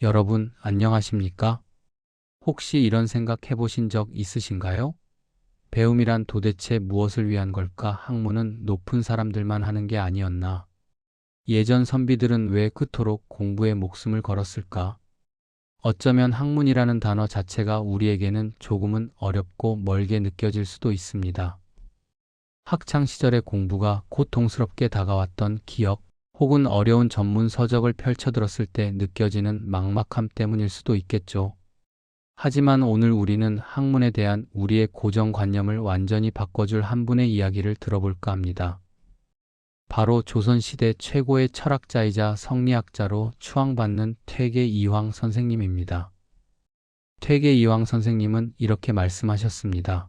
여러분, 안녕하십니까? 혹시 이런 생각 해보신 적 있으신가요? 배움이란 도대체 무엇을 위한 걸까? 학문은 높은 사람들만 하는 게 아니었나? 예전 선비들은 왜 그토록 공부에 목숨을 걸었을까? 어쩌면 학문이라는 단어 자체가 우리에게는 조금은 어렵고 멀게 느껴질 수도 있습니다. 학창 시절의 공부가 고통스럽게 다가왔던 기억, 혹은 어려운 전문 서적을 펼쳐들었을 때 느껴지는 막막함 때문일 수도 있겠죠. 하지만 오늘 우리는 학문에 대한 우리의 고정관념을 완전히 바꿔줄 한 분의 이야기를 들어볼까 합니다. 바로 조선시대 최고의 철학자이자 성리학자로 추앙받는 퇴계 이황 선생님입니다. 퇴계 이황 선생님은 이렇게 말씀하셨습니다.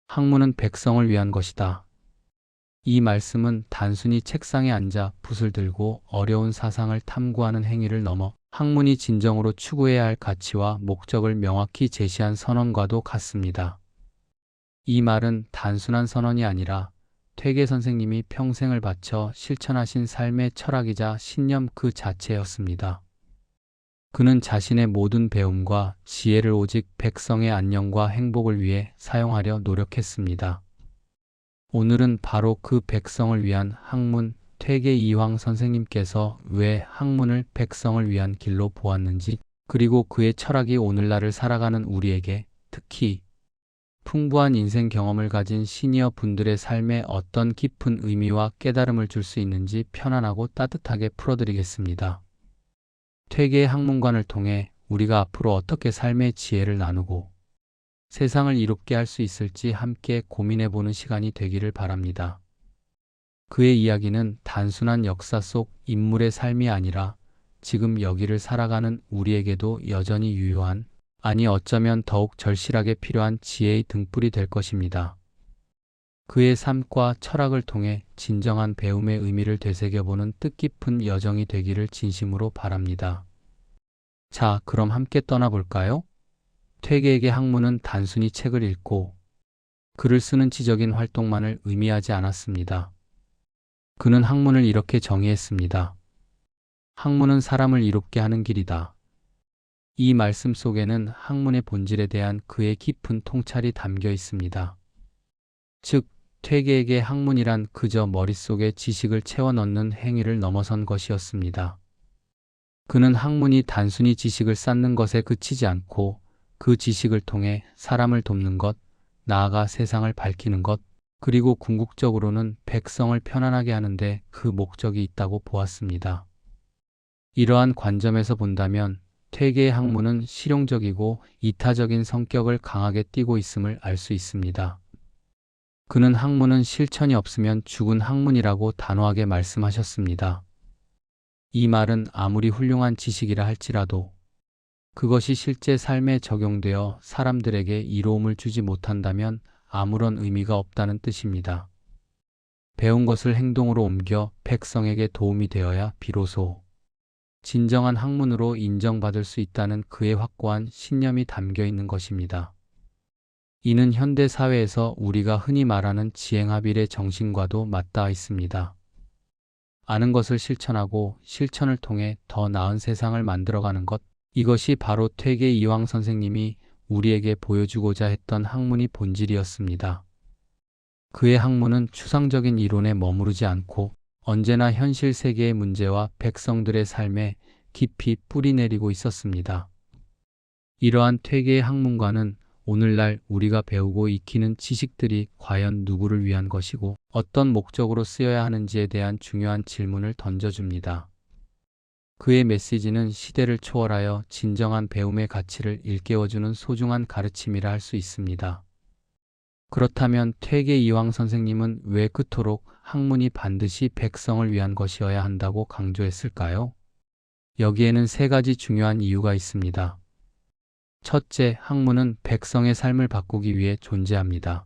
학문은 백성을 위한 것이다. 이 말씀은 단순히 책상에 앉아 붓을 들고 어려운 사상을 탐구하는 행위를 넘어 학문이 진정으로 추구해야 할 가치와 목적을 명확히 제시한 선언과도 같습니다. 이 말은 단순한 선언이 아니라 퇴계 선생님이 평생을 바쳐 실천하신 삶의 철학이자 신념 그 자체였습니다. 그는 자신의 모든 배움과 지혜를 오직 백성의 안녕과 행복을 위해 사용하려 노력했습니다. 오늘은 바로 그 백성을 위한 학문, 퇴계 이황 선생님께서 왜 학문을 백성을 위한 길로 보았는지, 그리고 그의 철학이 오늘날을 살아가는 우리에게, 특히 풍부한 인생 경험을 가진 시니어 분들의 삶에 어떤 깊은 의미와 깨달음을 줄 수 있는지 편안하고 따뜻하게 풀어드리겠습니다. 퇴계의 학문관을 통해 우리가 앞으로 어떻게 삶의 지혜를 나누고 세상을 이롭게 할 수 있을지 함께 고민해보는 시간이 되기를 바랍니다. 그의 이야기는 단순한 역사 속 인물의 삶이 아니라 지금 여기를 살아가는 우리에게도 여전히 유효한, 아니 어쩌면 더욱 절실하게 필요한 지혜의 등불이 될 것입니다. 그의 삶과 철학을 통해 진정한 배움의 의미를 되새겨보는 뜻깊은 여정이 되기를 진심으로 바랍니다. 자, 그럼 함께 떠나볼까요? 퇴계에게 학문은 단순히 책을 읽고 글을 쓰는 지적인 활동만을 의미하지 않았습니다. 그는 학문을 이렇게 정의했습니다. 학문은 사람을 이롭게 하는 길이다. 이 말씀 속에는 학문의 본질에 대한 그의 깊은 통찰이 담겨 있습니다. 즉, 퇴계에게 학문이란 그저 머릿속에 지식을 채워 넣는 행위를 넘어선 것이었습니다. 그는 학문이 단순히 지식을 쌓는 것에 그치지 않고 그 지식을 통해 사람을 돕는 것, 나아가 세상을 밝히는 것, 그리고 궁극적으로는 백성을 편안하게 하는데 그 목적이 있다고 보았습니다. 이러한 관점에서 본다면 퇴계의 학문은 실용적이고 이타적인 성격을 강하게 띠고 있음을 알 수 있습니다. 그는 학문은 실천이 없으면 죽은 학문이라고 단호하게 말씀하셨습니다. 이 말은 아무리 훌륭한 지식이라 할지라도 그것이 실제 삶에 적용되어 사람들에게 이로움을 주지 못한다면 아무런 의미가 없다는 뜻입니다. 배운 것을 행동으로 옮겨 백성에게 도움이 되어야 비로소 진정한 학문으로 인정받을 수 있다는 그의 확고한 신념이 담겨 있는 것입니다. 이는 현대 사회에서 우리가 흔히 말하는 지행합일의 정신과도 맞닿아 있습니다. 아는 것을 실천하고 실천을 통해 더 나은 세상을 만들어가는 것, 이것이 바로 퇴계 이황 선생님이 우리에게 보여주고자 했던 학문의 본질이었습니다. 그의 학문은 추상적인 이론에 머무르지 않고 언제나 현실 세계의 문제와 백성들의 삶에 깊이 뿌리내리고 있었습니다. 이러한 퇴계의 학문과는 오늘날 우리가 배우고 익히는 지식들이 과연 누구를 위한 것이고 어떤 목적으로 쓰여야 하는지에 대한 중요한 질문을 던져줍니다. 그의 메시지는 시대를 초월하여 진정한 배움의 가치를 일깨워주는 소중한 가르침이라 할 수 있습니다. 그렇다면 퇴계 이황 선생님은 왜 그토록 학문이 반드시 백성을 위한 것이어야 한다고 강조했을까요? 여기에는 세 가지 중요한 이유가 있습니다. 첫째, 학문은 백성의 삶을 바꾸기 위해 존재합니다.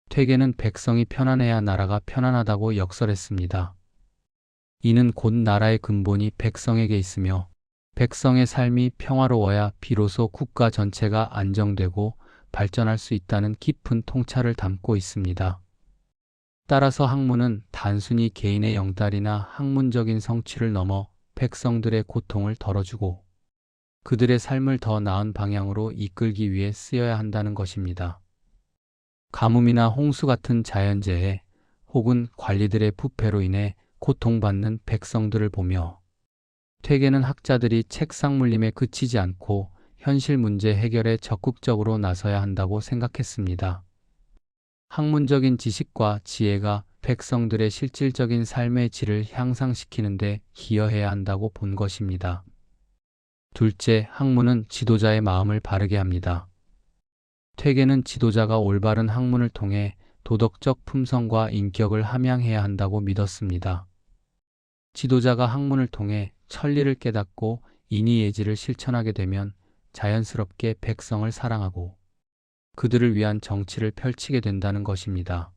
퇴계는 백성이 편안해야 나라가 편안하다고 역설했습니다. 이는 곧 나라의 근본이 백성에게 있으며 백성의 삶이 평화로워야 비로소 국가 전체가 안정되고 발전할 수 있다는 깊은 통찰을 담고 있습니다. 따라서 학문은 단순히 개인의 영달이나 학문적인 성취를 넘어 백성들의 고통을 덜어주고 그들의 삶을 더 나은 방향으로 이끌기 위해 쓰여야 한다는 것입니다. 가뭄이나 홍수 같은 자연재해 혹은 관리들의 부패로 인해 고통받는 백성들을 보며 퇴계는 학자들이 책상 물림에 그치지 않고 현실 문제 해결에 적극적으로 나서야 한다고 생각했습니다. 학문적인 지식과 지혜가 백성들의 실질적인 삶의 질을 향상시키는 데 기여해야 한다고 본 것입니다. 둘째, 학문은 지도자의 마음을 바르게 합니다. 퇴계는 지도자가 올바른 학문을 통해 도덕적 품성과 인격을 함양해야 한다고 믿었습니다. 지도자가 학문을 통해 천리를 깨닫고 인의예지를 실천하게 되면 자연스럽게 백성을 사랑하고 그들을 위한 정치를 펼치게 된다는 것입니다.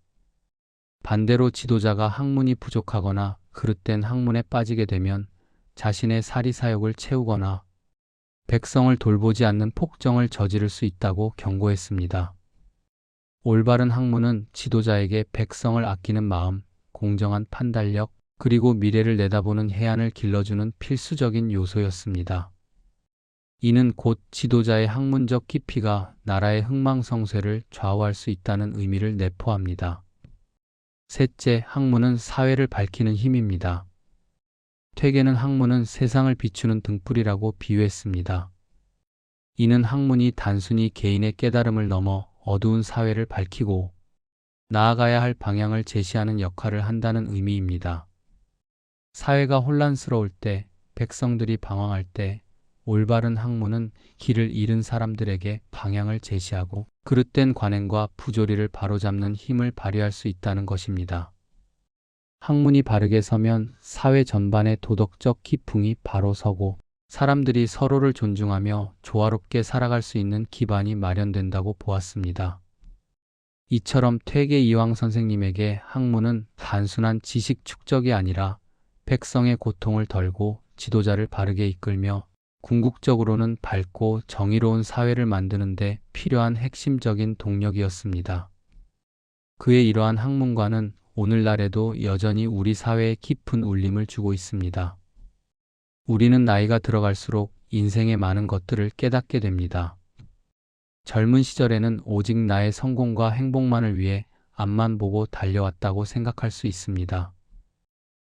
반대로 지도자가 학문이 부족하거나 그릇된 학문에 빠지게 되면 자신의 사리사욕을 채우거나 백성을 돌보지 않는 폭정을 저지를 수 있다고 경고했습니다. 올바른 학문은 지도자에게 백성을 아끼는 마음, 공정한 판단력, 그리고 미래를 내다보는 해안을 길러주는 필수적인 요소였습니다. 이는 곧 지도자의 학문적 깊이가 나라의 흥망성쇠를 좌우할 수 있다는 의미를 내포합니다. 셋째, 학문은 사회를 밝히는 힘입니다. 퇴계는 학문은 세상을 비추는 등불이라고 비유했습니다. 이는 학문이 단순히 개인의 깨달음을 넘어 어두운 사회를 밝히고 나아가야 할 방향을 제시하는 역할을 한다는 의미입니다. 사회가 혼란스러울 때, 백성들이 방황할 때 올바른 학문은 길을 잃은 사람들에게 방향을 제시하고 그릇된 관행과 부조리를 바로잡는 힘을 발휘할 수 있다는 것입니다. 학문이 바르게 서면 사회 전반의 도덕적 기풍이 바로 서고 사람들이 서로를 존중하며 조화롭게 살아갈 수 있는 기반이 마련된다고 보았습니다. 이처럼 퇴계 이황 선생님에게 학문은 단순한 지식 축적이 아니라 백성의 고통을 덜고 지도자를 바르게 이끌며 궁극적으로는 밝고 정의로운 사회를 만드는 데 필요한 핵심적인 동력이었습니다. 그의 이러한 학문관은 오늘날에도 여전히 우리 사회에 깊은 울림을 주고 있습니다. 우리는 나이가 들어갈수록 인생의 많은 것들을 깨닫게 됩니다. 젊은 시절에는 오직 나의 성공과 행복만을 위해 앞만 보고 달려왔다고 생각할 수 있습니다.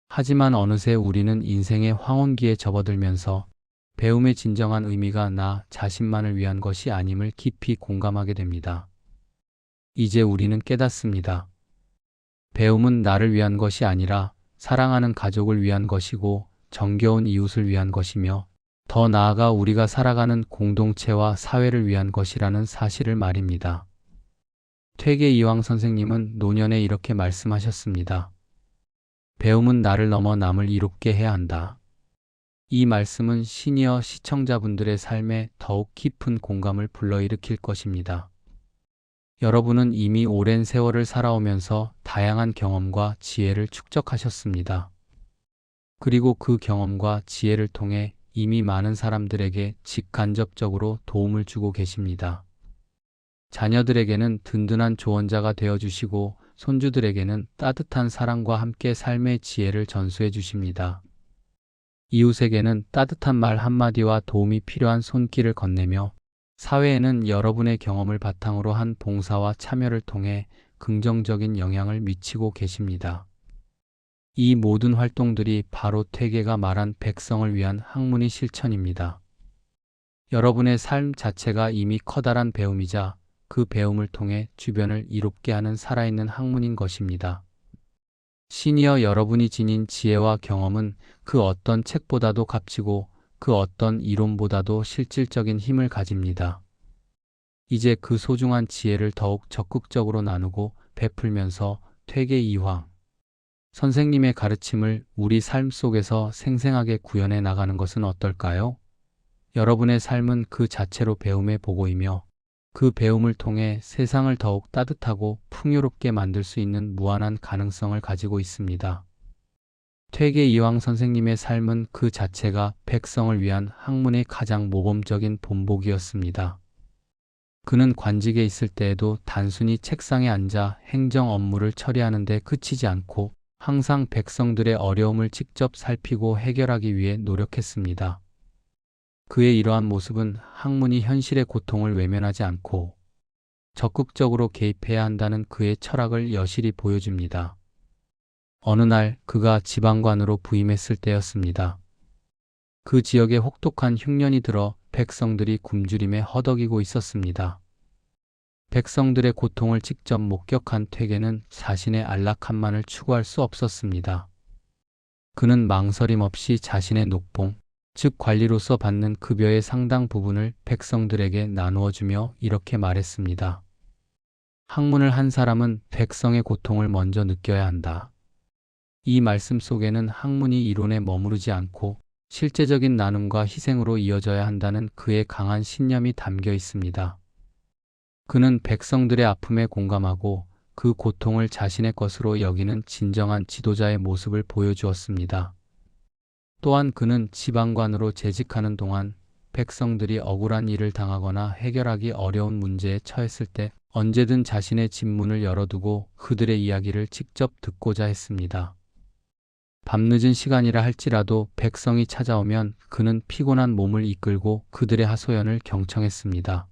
하지만 어느새 우리는 인생의 황혼기에 접어들면서 배움의 진정한 의미가 나 자신만을 위한 것이 아님을 깊이 공감하게 됩니다. 이제 우리는 깨닫습니다. 배움은 나를 위한 것이 아니라 사랑하는 가족을 위한 것이고 정겨운 이웃을 위한 것이며 더 나아가 우리가 살아가는 공동체와 사회를 위한 것이라는 사실을 말입니다. 퇴계 이황 선생님은 노년에 이렇게 말씀하셨습니다. 배움은 나를 넘어 남을 이롭게 해야 한다. 이 말씀은 시니어 시청자분들의 삶에 더욱 깊은 공감을 불러일으킬 것입니다. 여러분은 이미 오랜 세월을 살아오면서 다양한 경험과 지혜를 축적하셨습니다. 그리고 그 경험과 지혜를 통해 이미 많은 사람들에게 직간접적으로 도움을 주고 계십니다. 자녀들에게는 든든한 조언자가 되어주시고 손주들에게는 따뜻한 사랑과 함께 삶의 지혜를 전수해 주십니다. 이웃에게는 따뜻한 말 한마디와 도움이 필요한 손길을 건네며 사회에는 여러분의 경험을 바탕으로 한 봉사와 참여를 통해 긍정적인 영향을 미치고 계십니다. 이 모든 활동들이 바로 퇴계가 말한 백성을 위한 학문의 실천입니다. 여러분의 삶 자체가 이미 커다란 배움이자 그 배움을 통해 주변을 이롭게 하는 살아있는 학문인 것입니다. 시니어 여러분이 지닌 지혜와 경험은 그 어떤 책보다도 값지고 그 어떤 이론보다도 실질적인 힘을 가집니다. 이제 그 소중한 지혜를 더욱 적극적으로 나누고 베풀면서 퇴계 이황 선생님의 가르침을 우리 삶 속에서 생생하게 구현해 나가는 것은 어떨까요? 여러분의 삶은 그 자체로 배움의 보고이며 그 배움을 통해 세상을 더욱 따뜻하고 풍요롭게 만들 수 있는 무한한 가능성을 가지고 있습니다. 퇴계 이황 선생님의 삶은 그 자체가 백성을 위한 학문의 가장 모범적인 본보기였습니다. 그는 관직에 있을 때에도 단순히 책상에 앉아 행정 업무를 처리하는 데 그치지 않고 항상 백성들의 어려움을 직접 살피고 해결하기 위해 노력했습니다. 그의 이러한 모습은 학문이 현실의 고통을 외면하지 않고 적극적으로 개입해야 한다는 그의 철학을 여실히 보여줍니다. 어느 날 그가 지방관으로 부임했을 때였습니다. 그 지역에 혹독한 흉년이 들어 백성들이 굶주림에 허덕이고 있었습니다. 백성들의 고통을 직접 목격한 퇴계는 자신의 안락함만을 추구할 수 없었습니다. 그는 망설임 없이 자신의 녹봉, 즉 관리로서 받는 급여의 상당 부분을 백성들에게 나누어 주며 이렇게 말했습니다. 학문을 한 사람은 백성의 고통을 먼저 느껴야 한다. 이 말씀 속에는 학문이 이론에 머무르지 않고 실제적인 나눔과 희생으로 이어져야 한다는 그의 강한 신념이 담겨 있습니다. 그는 백성들의 아픔에 공감하고 그 고통을 자신의 것으로 여기는 진정한 지도자의 모습을 보여주었습니다. 또한 그는 지방관으로 재직하는 동안 백성들이 억울한 일을 당하거나 해결하기 어려운 문제에 처했을 때 언제든 자신의 집문을 열어두고 그들의 이야기를 직접 듣고자 했습니다. 밤늦은 시간이라 할지라도 백성이 찾아오면 그는 피곤한 몸을 이끌고 그들의 하소연을 경청했습니다.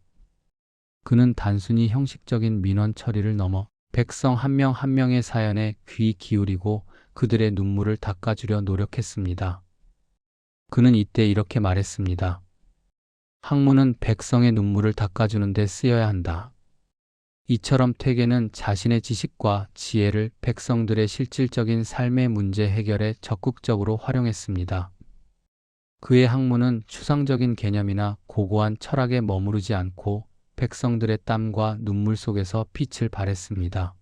그는 단순히 형식적인 민원 처리를 넘어 백성 한 명 한 명의 사연에 귀 기울이고 그들의 눈물을 닦아주려 노력했습니다. 그는 이때 이렇게 말했습니다. 학문은 백성의 눈물을 닦아주는 데 쓰여야 한다. 이처럼 퇴계는 자신의 지식과 지혜를 백성들의 실질적인 삶의 문제 해결에 적극적으로 활용했습니다. 그의 학문은 추상적인 개념이나 고고한 철학에 머무르지 않고 백성들의 땀과 눈물 속에서 빛을 발했습니다.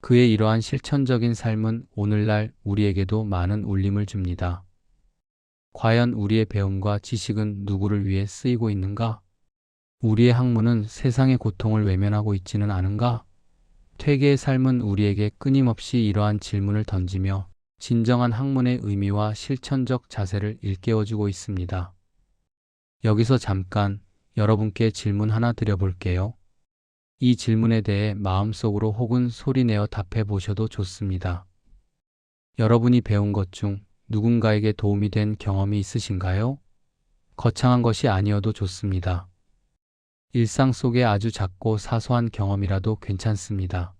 그의 이러한 실천적인 삶은 오늘날 우리에게도 많은 울림을 줍니다. 과연 우리의 배움과 지식은 누구를 위해 쓰이고 있는가? 우리의 학문은 세상의 고통을 외면하고 있지는 않은가? 퇴계의 삶은 우리에게 끊임없이 이러한 질문을 던지며 진정한 학문의 의미와 실천적 자세를 일깨워주고 있습니다. 여기서 잠깐 여러분께 질문 하나 드려볼게요. 이 질문에 대해 마음속으로 혹은 소리내어 답해 보셔도 좋습니다. 여러분이 배운 것 중 누군가에게 도움이 된 경험이 있으신가요? 거창한 것이 아니어도 좋습니다. 일상 속의 아주 작고 사소한 경험이라도 괜찮습니다.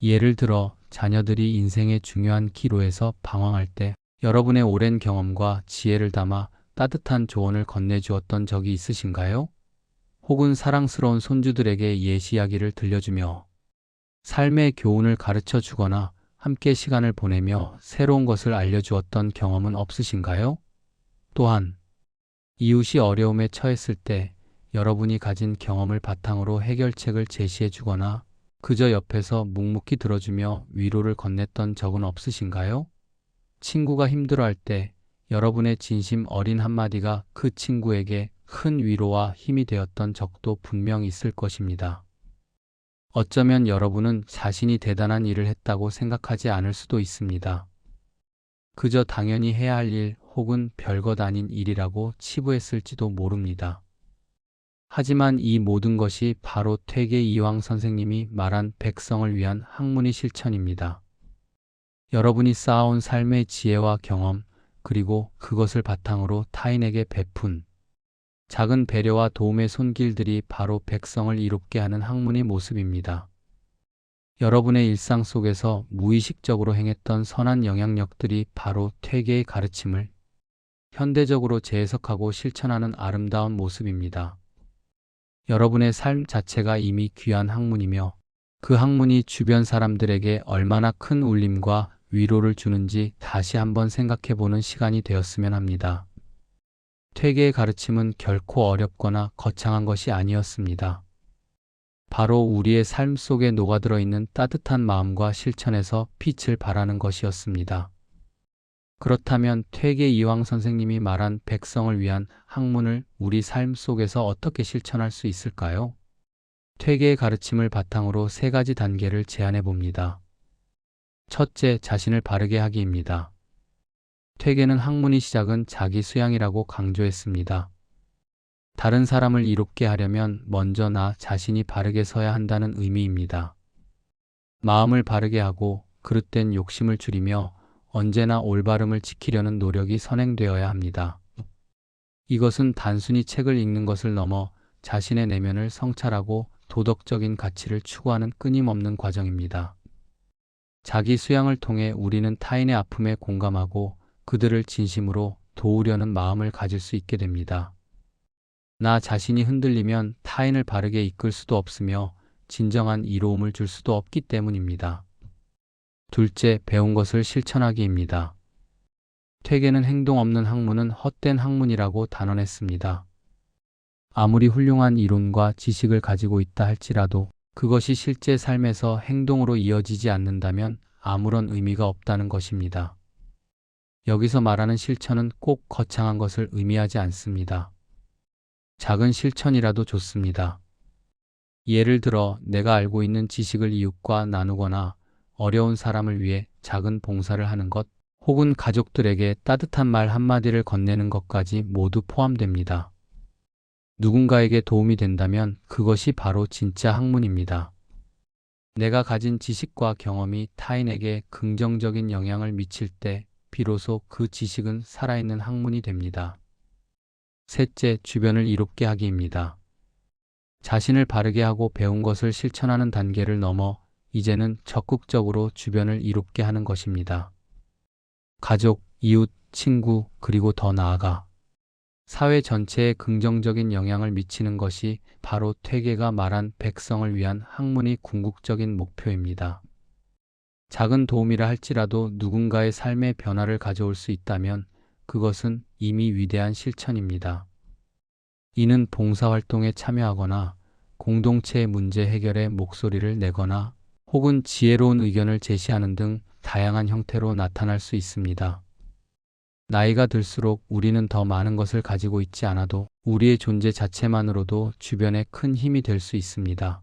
예를 들어 자녀들이 인생의 중요한 기로에서 방황할 때 여러분의 오랜 경험과 지혜를 담아 따뜻한 조언을 건네주었던 적이 있으신가요? 혹은 사랑스러운 손주들에게 옛 이야기를 들려주며 삶의 교훈을 가르쳐 주거나 함께 시간을 보내며 새로운 것을 알려주었던 경험은 없으신가요? 또한 이웃이 어려움에 처했을 때 여러분이 가진 경험을 바탕으로 해결책을 제시해 주거나 그저 옆에서 묵묵히 들어주며 위로를 건넸던 적은 없으신가요? 친구가 힘들어할 때 여러분의 진심 어린 한마디가 그 친구에게 큰 위로와 힘이 되었던 적도 분명 있을 것입니다. 어쩌면 여러분은 자신이 대단한 일을 했다고 생각하지 않을 수도 있습니다. 그저 당연히 해야 할 일 혹은 별것 아닌 일이라고 치부했을지도 모릅니다. 하지만 이 모든 것이 바로 퇴계 이황 선생님이 말한 백성을 위한 학문의 실천입니다. 여러분이 쌓아온 삶의 지혜와 경험, 그리고 그것을 바탕으로 타인에게 베푼 작은 배려와 도움의 손길들이 바로 백성을 이롭게 하는 학문의 모습입니다. 여러분의 일상 속에서 무의식적으로 행했던 선한 영향력들이 바로 퇴계의 가르침을 현대적으로 재해석하고 실천하는 아름다운 모습입니다. 여러분의 삶 자체가 이미 귀한 학문이며 그 학문이 주변 사람들에게 얼마나 큰 울림과 위로를 주는지 다시 한번 생각해보는 시간이 되었으면 합니다. 퇴계의 가르침은 결코 어렵거나 거창한 것이 아니었습니다. 바로 우리의 삶 속에 녹아들어 있는 따뜻한 마음과 실천에서 빛을 발하는 것이었습니다. 그렇다면 퇴계 이황 선생님이 말한 백성을 위한 학문을 우리 삶 속에서 어떻게 실천할 수 있을까요? 퇴계의 가르침을 바탕으로 3가지 단계를 제안해 봅니다. 첫째, 자신을 바르게 하기입니다. 퇴계는 학문의 시작은 자기 수양이라고 강조했습니다. 다른 사람을 이롭게 하려면 먼저 나 자신이 바르게 서야 한다는 의미입니다. 마음을 바르게 하고 그릇된 욕심을 줄이며 언제나 올바름을 지키려는 노력이 선행되어야 합니다. 이것은 단순히 책을 읽는 것을 넘어 자신의 내면을 성찰하고 도덕적인 가치를 추구하는 끊임없는 과정입니다. 자기 수양을 통해 우리는 타인의 아픔에 공감하고 그들을 진심으로 도우려는 마음을 가질 수 있게 됩니다. 나 자신이 흔들리면 타인을 바르게 이끌 수도 없으며 진정한 이로움을 줄 수도 없기 때문입니다. 둘째, 배운 것을 실천하기입니다. 퇴계는 행동 없는 학문은 헛된 학문이라고 단언했습니다. 아무리 훌륭한 이론과 지식을 가지고 있다 할지라도 그것이 실제 삶에서 행동으로 이어지지 않는다면 아무런 의미가 없다는 것입니다. 여기서 말하는 실천은 꼭 거창한 것을 의미하지 않습니다. 작은 실천이라도 좋습니다. 예를 들어 내가 알고 있는 지식을 이웃과 나누거나 어려운 사람을 위해 작은 봉사를 하는 것, 혹은 가족들에게 따뜻한 말 한마디를 건네는 것까지 모두 포함됩니다. 누군가에게 도움이 된다면 그것이 바로 진짜 학문입니다. 내가 가진 지식과 경험이 타인에게 긍정적인 영향을 미칠 때 비로소 그 지식은 살아있는 학문이 됩니다. 셋째, 주변을 이롭게 하기입니다. 자신을 바르게 하고 배운 것을 실천하는 단계를 넘어 이제는 적극적으로 주변을 이롭게 하는 것입니다. 가족, 이웃, 친구, 그리고 더 나아가 사회 전체에 긍정적인 영향을 미치는 것이 바로 퇴계가 말한 백성을 위한 학문의 궁극적인 목표입니다. 작은 도움이라 할지라도 누군가의 삶의 변화를 가져올 수 있다면 그것은 이미 위대한 실천입니다. 이는 봉사활동에 참여하거나 공동체의 문제 해결에 목소리를 내거나 혹은 지혜로운 의견을 제시하는 등 다양한 형태로 나타날 수 있습니다. 나이가 들수록 우리는 더 많은 것을 가지고 있지 않아도 우리의 존재 자체만으로도 주변에 큰 힘이 될 수 있습니다.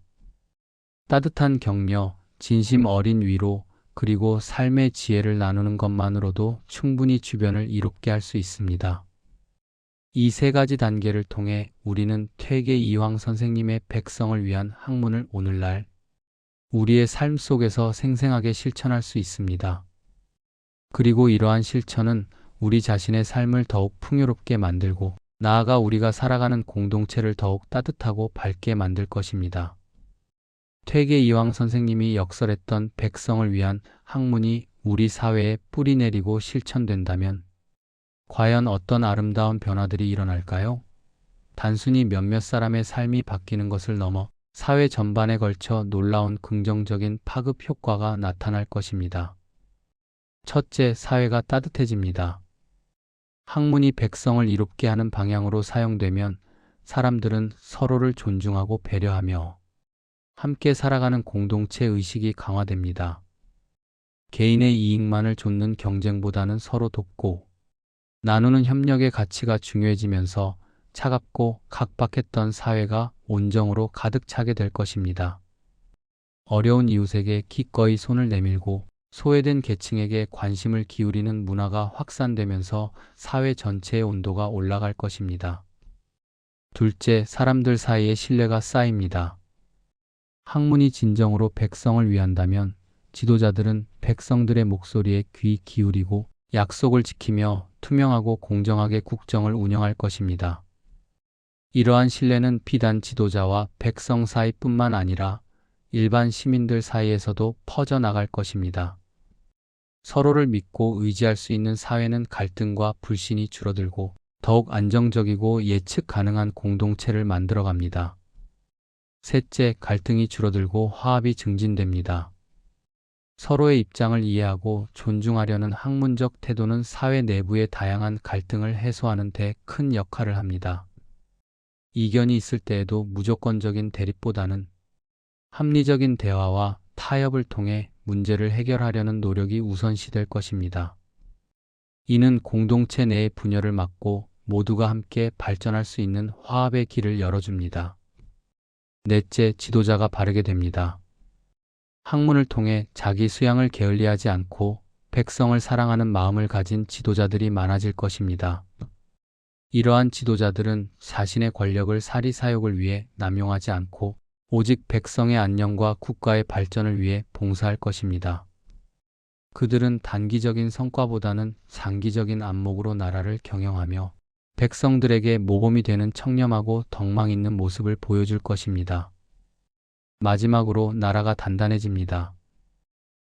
따뜻한 격려, 진심 어린 위로, 그리고 삶의 지혜를 나누는 것만으로도 충분히 주변을 이롭게 할 수 있습니다. 이 세 가지 단계를 통해 우리는 퇴계 이황 선생님의 백성을 위한 학문을 오늘날 우리의 삶 속에서 생생하게 실천할 수 있습니다. 그리고 이러한 실천은 우리 자신의 삶을 더욱 풍요롭게 만들고 나아가 우리가 살아가는 공동체를 더욱 따뜻하고 밝게 만들 것입니다. 퇴계 이황 선생님이 역설했던 백성을 위한 학문이 우리 사회에 뿌리내리고 실천된다면 과연 어떤 아름다운 변화들이 일어날까요? 단순히 몇몇 사람의 삶이 바뀌는 것을 넘어 사회 전반에 걸쳐 놀라운 긍정적인 파급 효과가 나타날 것입니다. 첫째, 사회가 따뜻해집니다. 학문이 백성을 이롭게 하는 방향으로 사용되면 사람들은 서로를 존중하고 배려하며 함께 살아가는 공동체 의식이 강화됩니다. 개인의 이익만을 좇는 경쟁보다는 서로 돕고 나누는 협력의 가치가 중요해지면서 차갑고 각박했던 사회가 온정으로 가득 차게 될 것입니다. 어려운 이웃에게 기꺼이 손을 내밀고 소외된 계층에게 관심을 기울이는 문화가 확산되면서 사회 전체의 온도가 올라갈 것입니다. 둘째, 사람들 사이에 신뢰가 쌓입니다. 학문이 진정으로 백성을 위한다면 지도자들은 백성들의 목소리에 귀 기울이고 약속을 지키며 투명하고 공정하게 국정을 운영할 것입니다. 이러한 신뢰는 비단 지도자와 백성 사이뿐만 아니라 일반 시민들 사이에서도 퍼져나갈 것입니다. 서로를 믿고 의지할 수 있는 사회는 갈등과 불신이 줄어들고 더욱 안정적이고 예측 가능한 공동체를 만들어갑니다. 셋째, 갈등이 줄어들고 화합이 증진됩니다. 서로의 입장을 이해하고 존중하려는 학문적 태도는 사회 내부의 다양한 갈등을 해소하는 데 큰 역할을 합니다. 이견이 있을 때에도 무조건적인 대립보다는 합리적인 대화와 타협을 통해 문제를 해결하려는 노력이 우선시될 것입니다. 이는 공동체 내의 분열을 막고 모두가 함께 발전할 수 있는 화합의 길을 열어줍니다. 넷째, 지도자가 바르게 됩니다. 학문을 통해 자기 수양을 게을리하지 않고 백성을 사랑하는 마음을 가진 지도자들이 많아질 것입니다. 이러한 지도자들은 자신의 권력을 사리사욕을 위해 남용하지 않고 오직 백성의 안녕과 국가의 발전을 위해 봉사할 것입니다. 그들은 단기적인 성과보다는 장기적인 안목으로 나라를 경영하며 백성들에게 모범이 되는 청렴하고 덕망 있는 모습을 보여줄 것입니다. 마지막으로 나라가 단단해집니다.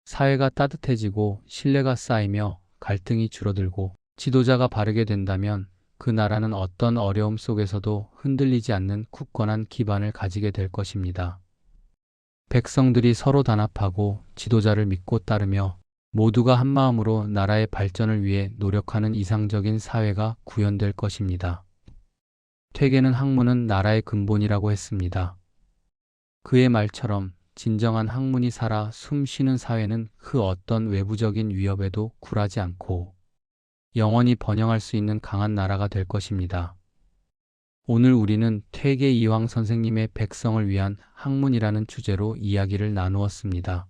사회가 따뜻해지고 신뢰가 쌓이며 갈등이 줄어들고 지도자가 바르게 된다면 그 나라는 어떤 어려움 속에서도 흔들리지 않는 굳건한 기반을 가지게 될 것입니다. 백성들이 서로 단합하고 지도자를 믿고 따르며 모두가 한마음으로 나라의 발전을 위해 노력하는 이상적인 사회가 구현될 것입니다. 퇴계는 학문은 나라의 근본이라고 했습니다. 그의 말처럼 진정한 학문이 살아 숨 쉬는 사회는 그 어떤 외부적인 위협에도 굴하지 않고 영원히 번영할 수 있는 강한 나라가 될 것입니다. 오늘 우리는 퇴계 이황 선생님의 백성을 위한 학문이라는 주제로 이야기를 나누었습니다.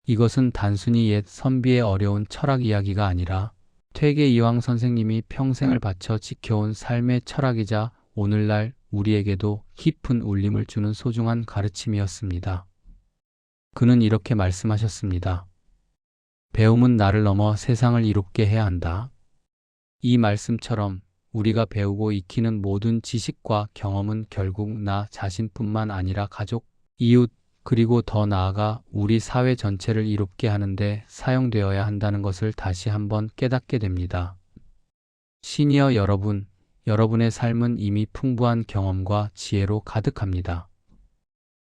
이것은 단순히 옛 선비의 어려운 철학 이야기가 아니라 퇴계 이황 선생님이 평생을 바쳐 지켜온 삶의 철학이자 오늘날 우리에게도 깊은 울림을 주는 소중한 가르침이었습니다. 그는 이렇게 말씀하셨습니다. 배움은 나를 넘어 세상을 이롭게 해야 한다. 이 말씀처럼 우리가 배우고 익히는 모든 지식과 경험은 결국 나 자신뿐만 아니라 가족, 이웃, 그리고 더 나아가 우리 사회 전체를 이롭게 하는데 사용되어야 한다는 것을 다시 한번 깨닫게 됩니다. 시니어 여러분, 여러분의 삶은 이미 풍부한 경험과 지혜로 가득합니다.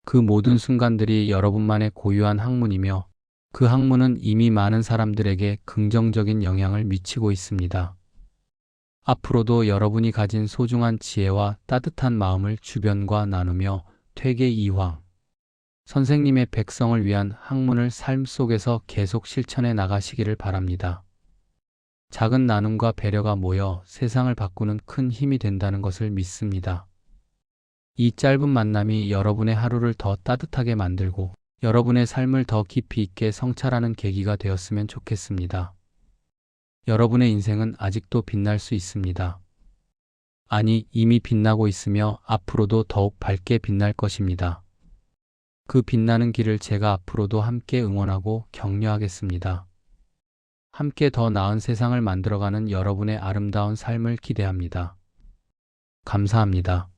그 모든 순간들이 여러분만의 고유한 학문이며 그 학문은 이미 많은 사람들에게 긍정적인 영향을 미치고 있습니다. 앞으로도 여러분이 가진 소중한 지혜와 따뜻한 마음을 주변과 나누며 퇴계 이황 선생님의 백성을 위한 학문을 삶 속에서 계속 실천해 나가시기를 바랍니다. 작은 나눔과 배려가 모여 세상을 바꾸는 큰 힘이 된다는 것을 믿습니다. 이 짧은 만남이 여러분의 하루를 더 따뜻하게 만들고 여러분의 삶을 더 깊이 있게 성찰하는 계기가 되었으면 좋겠습니다. 여러분의 인생은 아직도 빛날 수 있습니다. 아니, 이미 빛나고 있으며 앞으로도 더욱 밝게 빛날 것입니다. 그 빛나는 길을 제가 앞으로도 함께 응원하고 격려하겠습니다. 함께 더 나은 세상을 만들어가는 여러분의 아름다운 삶을 기대합니다. 감사합니다.